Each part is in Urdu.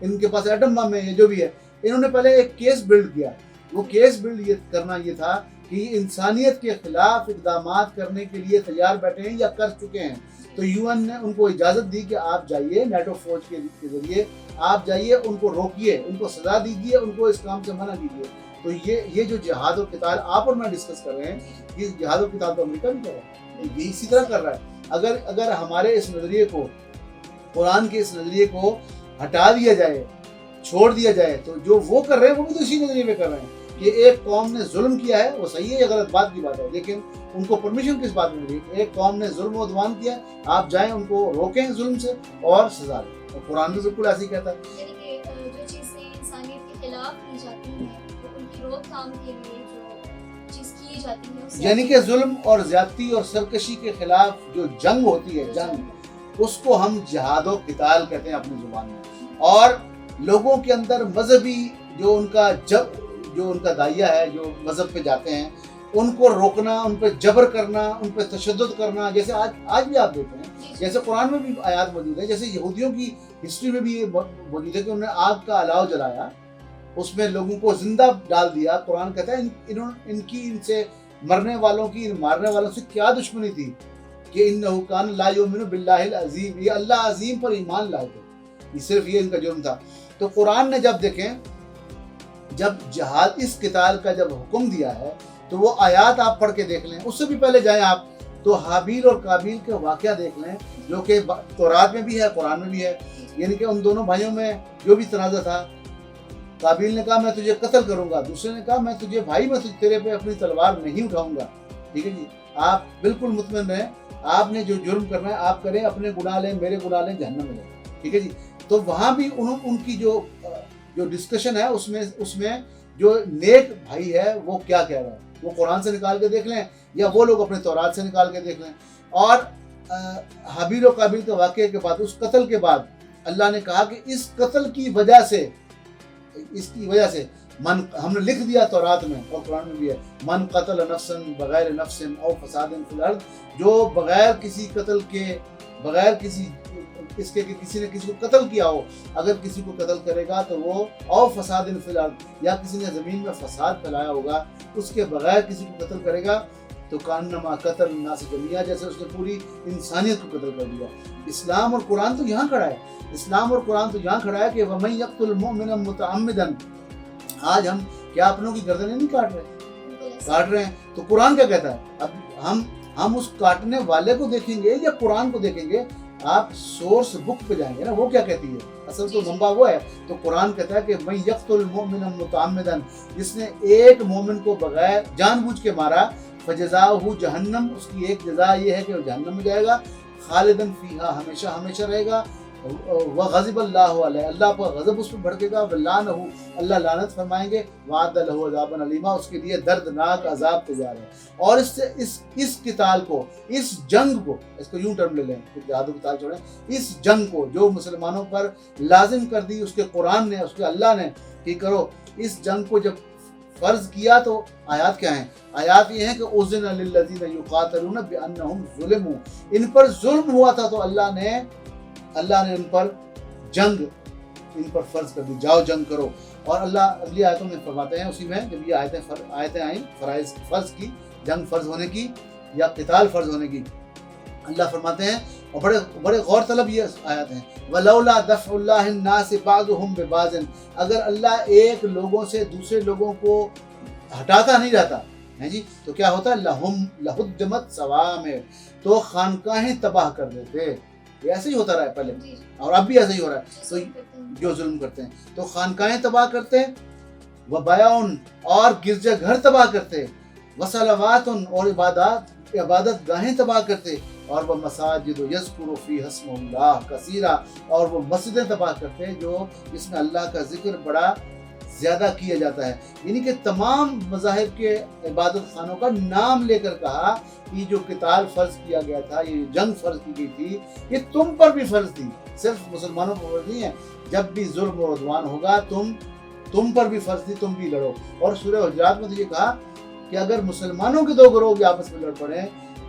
ان کے پاس ایٹم بم ہے یا جو بھی ہے. انہوں نے پہلے ایک کیس بلڈ کیا. وہ کیس بلڈ کرنا یہ تھا کہ انسانیت کے خلاف اقدامات کرنے کے لیے تیار بیٹھے ہیں یا کر چکے ہیں. تو یو این نے ان کو اجازت دی کہ آپ جائیے نیٹو فوج کے ذریعے آپ جائیے, ان کو روکیے, ان کو سزا دیجیے, ان کو اس کام سے منع کیجیے. تو یہ جو جہاد و قتال آپ اور میں ڈسکس کر رہے ہیں, یہ جہاد و قتال تو امریکہ بھی کر رہا ہے, یہ اسی طرح کر رہا ہے. اگر ہمارے اس نظریے کو, قرآن کے اس نظریے کو ہٹا دیا جائے, چھوڑ دیا جائے, تو جو وہ کر رہے ہیں وہ بھی تو اسی نظریے میں کر رہے ہیں کہ ایک قوم نے ظلم کیا ہے, وہ صحیح ہے یا غلط بات کی بات ہے, لیکن ان کو پرمیشن کس بات میں ملی؟ ایک قوم نے ظلم و عدوان کیا, آپ جائیں ان کو روکیں ظلم سے اور سزا دیں. اور قرآن بھی بالکل ایسے ہی کہتا ہے. یعنی کہ جو چیزیں انسانیت کے خلاف کی جاتی ہیں, ان کی روک تھام کے لیے جو چیز کی جاتی ہے, یعنی کہ ظلم اور زیادتی اور سرکشی کے خلاف جو جنگ ہوتی ہے, جنگ, اس کو ہم جہاد و قتال کہتے ہیں اپنی زبان میں. اور لوگوں کے اندر مذہبی جو ان کا داعیہ ہے, جو مذہب پہ جاتے ہیں, ان کو روکنا, ان پہ جبر کرنا, ان پہ تشدد کرنا, جیسے آج بھی آپ دیکھتے ہیں, جیسے قرآن میں بھی آیات موجود ہیں, جیسے یہودیوں کی ہسٹری میں بھی یہ موجود ہے کہ انہوں نے آگ کا الاؤ جلایا, اس میں لوگوں کو زندہ ڈال دیا. قرآن کہتا ہے ان سے مرنے والوں کی, مارنے والوں سے کیا دشمنی تھی کہ انہ کان لا یؤمن باللہ العظیم, یہ اللہ عظیم پر ایمان لائے تھے, یہ صرف یہ ان کا جرم تھا. تو قرآن نے جب دیکھیں, جب جہاد اس قتال کا جب حکم دیا ہے, تو وہ آیات آپ پڑھ کے دیکھ لیں. اس سے بھی پہلے جائیں آپ تو حابیل اور قابیل کے واقعہ دیکھ لیں, جو کہ تورات میں بھی ہے, قرآن میں بھی ہے. یعنی کہ ان دونوں بھائیوں میں جو بھی تنازع تھا, قابیل نے کہا میں تجھے قتل کروں گا, دوسرے نے کہا میں تیرے پہ اپنی تلوار نہیں اٹھاؤں گا. ٹھیک ہے جی, آپ بالکل مطمئن رہیں, آپ نے جو جرم کرنا ہے آپ کریں, اپنے گناہ لیں, میرے گناہ لیں, جہنم میں لیں. ٹھیک ہے جی. تو وہاں بھی ان کی جو ڈسکشن ہے, اس میں جو نیک بھائی ہے وہ کیا کہہ رہا ہے, وہ قرآن سے نکال کے دیکھ لیں یا وہ لوگ اپنے تورات سے نکال کے دیکھ لیں. اور حابیل و قابیل کے واقعے کے بعد, اس قتل کے بعد, اللہ نے کہا کہ اس قتل کی وجہ سے ہم نے لکھ دیا تورات میں اور قرآن میں بھی ہے, من قتل نفسا بغیر نفس او فساد فی الارض, جو بغیر کسی قتل کے, بغیر کسی اس کے کہ کسی نے کسی کو قتل کیا ہو, اگر کسی کو قتل کرے گا تو وہ او فساد فی الارض, یا کسی نے زمین میں فساد پھیلایا ہوگا, اس کے بغیر کسی کو قتل کرے گا تو کانما قتل الناس جميعا, جیسے اس نے پوری انسانیت کو قتل کر دیا. اسلام اور قرآن تو یہاں کھڑا ہے, اسلام اور قرآن تو یہاں کھڑا ہے کہ وَمَن يَقْتُلْ مُؤْمِنًا مُتَعَمِّدًا. آج ہم کیا اپنوں کی گردنیں نہیں کاٹ رہے ہیں, تو قرآن کیا کہتا ہے؟ اب ہم اس کاٹنے والے کو دیکھیں گے یا قرآن کو دیکھیں گے؟ آپ سورس بک پہ جائیں گے نا, وہ کیا کہتی ہے, اصل تو منبع وہ ہے. تو قرآن کہتا ہے کہ مَن يَقْتُلْ مُؤْمِنًا مُتَعَمِّدًا, جس نے ایک مومن کو بغیر جان بوجھ کے مارا, فَجَزَاؤُهُ جہنم, اس کی ایک جزا یہ ہے کہ وہ جہنم میں جائے گا, خالداً فیہا, ہمیشہ ہمیشہ رہے گا, وغضب اللہ علیہ, اللہ پر غضب اس پہ بھڑکے گا, ولعنہ, اللہ لعنت فرمائیں گے, وعد لہ عذابا علیما, اس کے لیے دردناک عذاب تیار ہے. اور اس قتال کو, اس جنگ کو, اس کو یوں ٹرم لے لیں, جہاد و قتال چھوڑیں, اس جنگ کو جو مسلمانوں پر لازم کر دی اس کے قرآن نے, اس کے اللہ نے کہ کرو, اس جنگ کو جب فرض کیا تو آیات کیا ہیں؟ آیات یہ ہیں کہ اذن للذین یقاتلون بانہم ظلموا, ان پر ظلم ہوا تھا تو اللہ نے ان پر جنگ ان پر فرض کر دی, جاؤ جنگ کرو. اور اللہ اگلی آیتوں میں فرماتے ہیں, اسی میں جب یہ آیتیں آئیں فرض کی, جنگ فرض ہونے کی یا قتال فرض ہونے کی, اللہ فرماتے ہیں, اور بڑے غور طلب یہ آیات ہیں, وَلَوْلَا دَفْعُ اللَّهِ النَّاسِ بَعْضُهُمْ بِبَعْضٍ, اگر اللہ ایک لوگوں سے دوسرے لوگوں کو ہٹاتا نہیں رہتا ہے جی, تو کیا ہوتا ہے, لَهُدِّمَتْ صَوَامِعُ, تو خانقاہیں تباہ کر دیتے. یہ ایسے ہی ہوتا رہا ہے پہلے اور اب بھی ایسے ہی ہو رہا ہے. تو جو ظلم کرتے ہیں تو خانقاہیں تباہ کرتے, وَبَيَعٌ, اور گرجا گھر تباہ کرتے, وَصَلَوَاتٌ, اور عبادت گاہیں تباہ کرتے, اور وہ مساجد یذکر فیہا اسم اللہ کثیرا, اور وہ مسجدیں تباہ کرتے جو جس میں اللہ کا ذکر بڑا زیادہ کیا جاتا ہے. یعنی کہ تمام مذاہب کے عبادت خانوں کا نام لے کر کہا کہ جو قتال فرض کیا گیا تھا, یہ جنگ فرض کی گئی تھی, یہ تم پر بھی فرض تھی, صرف مسلمانوں پر فرض نہیں ہے. جب بھی ظلم و عدوان ہوگا تم پر بھی فرض تھی, تم بھی لڑو. اور سورہ حجرات میں تو یہ کہا کہ اگر مسلمانوں کے دو گروہ بھی آپس میں لڑ پڑیں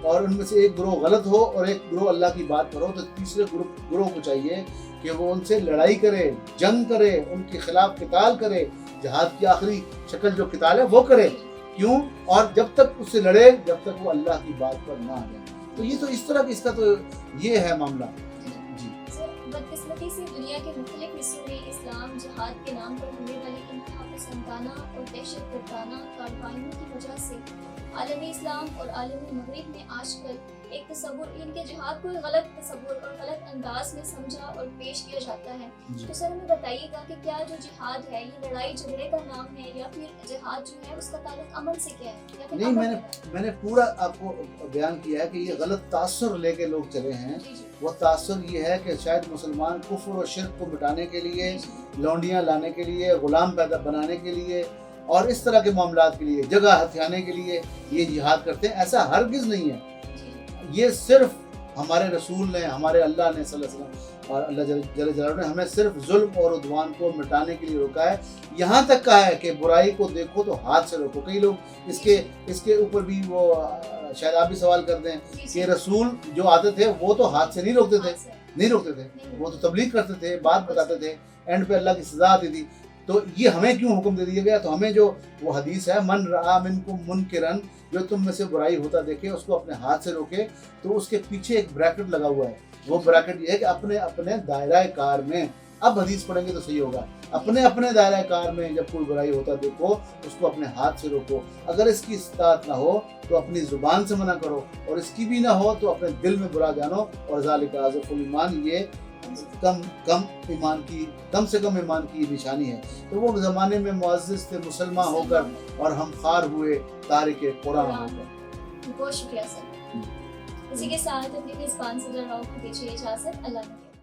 اور ان میں سے ایک گروہ غلط ہو اور ایک گروہ اللہ کی بات پر ہو تو تیسرے گروہ کو چاہیے کہ وہ ان سے لڑائی کرے، جنگ کرے، ان کے خلاف قتال کرے، جہاد کی آخری شکل جو قتال ہے وہ کرے. کیوں؟ اور جب تک اس سے لڑے جب تک وہ اللہ کی بات پر نہ آ جائے. تو یہ تو اس طرح کی اس کا تو یہ ہے معاملہ. جی بدقسمتی سے دنیا کے مختلف حصوں میں اسلام جہاد کے نام پر ہونے والی انتہا پسندانہ اور دہشت گردانہ کارروائیوں کی وجہ سے عالم اسلام اور عالم مغرب میں آج کل ایک تصور ان کے جہاد کو غلط تصور اور غلط انداز میں سمجھا اور پیش کیا جاتا ہے. تو سر ہمیں بتائیے گا کہ کیا جو جہاد ہے یہ لڑائی جھگڑے کا نام ہے یا پھر جہاد جو ہے اس کا تعلق امن سے کیا ہے یا پھر نہیں، میں نے پورا آپ کو بیان کیا ہے کہ یہ غلط تاثر لے کے لوگ چلے ہیں. وہ تاثر یہ ہے کہ شاید مسلمان کفر و شرک کو مٹانے کے لیے، لونڈیاں لانے کے لیے، غلام پیدا بنانے کے لیے اور اس طرح کے معاملات کے لیے، جگہ ہتھیانے کے لیے یہ جہاد کرتے ہیں. ایسا ہرگز نہیں ہے. یہ صرف ہمارے رسول نے، ہمارے اللہ نے صلی اللہ علیہ وسلم اور اللہ جل جلالہ نے ہمیں صرف ظلم اور عدوان کو مٹانے کے لیے روکا ہے. یہاں تک کہا ہے کہ برائی کو دیکھو تو ہاتھ سے روکو. کئی لوگ اس کے اوپر بھی وہ شاید آپ بھی سوال کر دیں کہ رسول جو آتے تھے وہ تو ہاتھ سے نہیں روکتے تھے، وہ تو تبلیغ کرتے تھے، بات بتاتے تھے، اینڈ پہ اللہ کی سزا آتی تھی. تو یہ ہمیں کیوں حکم دے دیا گیا؟ تو ہمیں جو وہ حدیث ہے من رآ منکم منکرن، جو تم میں سے برائی ہوتا دیکھے اس کو اپنے ہاتھ سے روکے. تو اس کے پیچھے ایک بریکٹ لگا ہوا ہے. وہ بریکٹ یہ ہے کہ اپنے دائرہ کار میں، اب حدیث پڑھیں گے تو صحیح ہوگا، اپنے دائرہ کار میں جب کوئی برائی ہوتا دیکھو اس کو اپنے ہاتھ سے روکو. اگر اس کی استطاعت نہ ہو تو اپنی زبان سے منع کرو، اور اس کی بھی نہ ہو تو اپنے دل میں برا جانو. اور ذالک اضعف الایمان، یہ کم سے کم ایمان کی نشانی ہے. تو وہ زمانے میں معزز تھے مسلمان ہو کر اور ہم خار ہوئے تارک قرآن ہو کر. بہت شکریہ سر. اسی کے ساتھ اپنی میزبان سے کو دیجیے اجازت. اللہ حافظ.